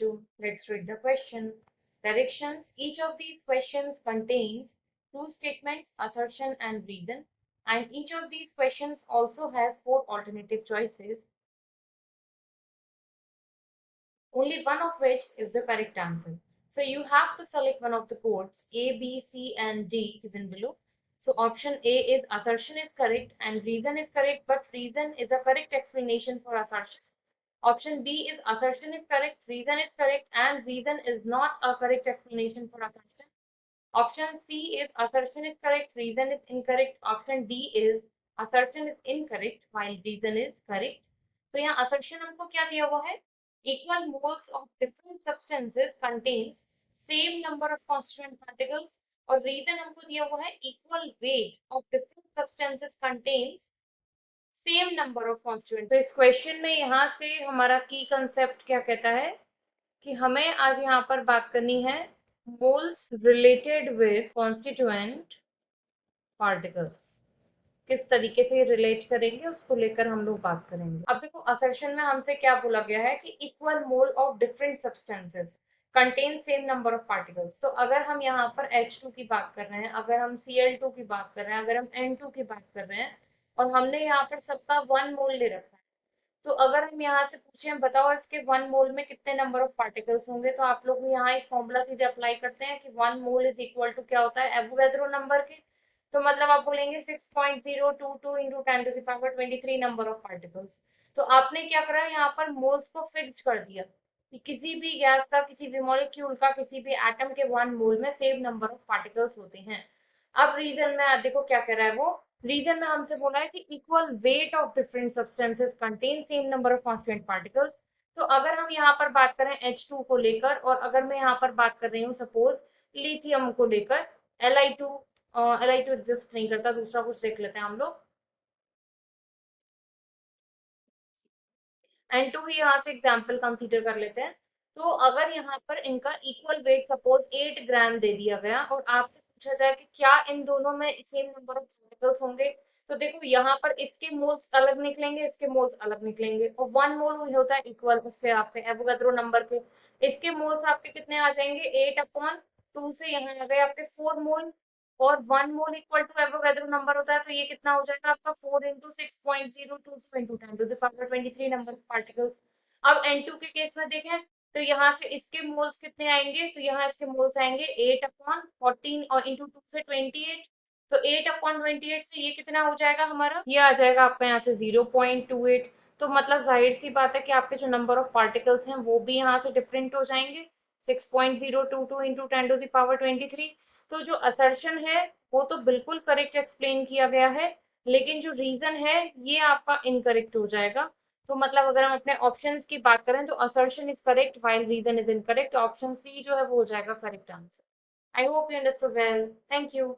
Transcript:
2. Let's read the question. Directions. Each of these questions contains two statements, assertion and reason, and each of these questions also has four alternative choices, only one of which is the correct answer. So you have to select one of the codes A, B, C, and D given below. So option A is assertion is correct and reason is correct, but reason is a correct explanation for assertion. Option B is assertion is correct, reason is correct, and reason is not a correct explanation for assertion. Option C is assertion is correct, reason is incorrect. Option D is assertion is incorrect while reason is correct. तो यहाँ assertion हमको क्या दिया हुआ है? Equal moles of different substances contains same number of constituent particles और reason हमको दिया हुआ है equal weight of different substances contains same number of constituent. तो इस क्वेश्चन में यहाँ से हमारा की कंसेप्ट क्या कहता है कि हमें आज यहाँ पर बात करनी है moles related with constituent particles. किस तरीके से रिलेट करेंगे उसको लेकर हम लोग बात करेंगे। अब देखो असर्शन में हमसे क्या बोला गया है कि equal mole of different substances contain same number of particles. तो अगर हम यहाँ पर H2 की बात कर रहे हैं, अगर हम Cl2 की बात कर रहे हैं, अगर हम N2 की बात कर रहे हैं और हमने यहाँ पर सबका 1 मोल ले रखा है, तो अगर हम यहाँ से पूछे बताओ इसके 1 मोल में कितने नंबर ऑफ पार्टिकल्स होंगे, तो आप लोग यहाँ एक फॉर्मूला सीधे अप्लाई करते हैं कि 1 मोल इज इक्वल टू क्या होता है एवोगैड्रो नंबर के। तो मतलब आप बोलेंगे 6.022 into 10 to the power 23 number of particles. तो आपने क्या करा यहाँ पर मोल्स को फिक्स्ड कर दिया कि किसी भी गैस का, किसी भी मॉलिक्यूल का, किसी भी एटम के 1 मोल में सेम नंबर ऑफ पार्टिकल्स होते हैं। अब रीजन में देखो क्या कह रहा है वो, रीजन में हमसे बोला है कि equal weight of different substances contain same number of constituent particles. तो अगर हम यहाँ पर बात करें H2 को लेकर और अगर मैं यहाँ पर बात कर रही हूँ सपोज लिथियम को लेकर Li2, Li2 एग्जिस्ट नहीं करता, दूसरा कुछ देख लेते हैं हम लोग। N2 ही यहाँ से एग्जाम्पल कंसीडर कर लेते हैं। तो अगर यहाँ पर इनका इक्वल वेट सपोज 8 ग्राम दे दिया गया और आपसे पूछा जाए कि क्या इन दोनों में सेम नंबर ऑफ पार्टिकल्स होंगे, तो देखो यहाँ पर इसके मोल्स अलग निकलेंगे, इसके मोल्स अलग निकलेंगे और 1 मोल वही होता है इक्वल उससे आपके एवोगैड्रो नंबर के। इसके मोल्स आपके कितने आ जाएंगे 8/2 से यहाँ आ गए आपके 4 मोल और 1 mole equal to Avogadro number होता है, तो ये कितना हो जाएगा आपका 4 into 6.022 into 10 to the power 23 number of particles. अब N2 के केस में देखें तो यहाँ से इसके मोल्स कितने आएंगे, तो यहाँ इसके मोल्स आएंगे 8/14 और इंटू 2 से 28। तो 8/28 से ये कितना हो जाएगा हमारा, ये आ जाएगा आपका यहाँ से 0.28। तो मतलब जाहिर सी बात है कि आपके जो नंबर ऑफ पार्टिकल्स हैं वो भी यहाँ से डिफरेंट हो जाएंगे 6.022 इंटू 10 टू द पावर 23। तो जो असर्शन है वो तो बिल्कुल करेक्ट एक्सप्लेन किया गया है, लेकिन जो रीजन है ये आपका इनकरेक्ट हो जाएगा। तो मतलब अगर हम अपने ऑप्शंस की बात करें तो assertion is correct while reason is incorrect. Option C जो है वो हो जाएगा correct answer. I hope you understood well. Thank you.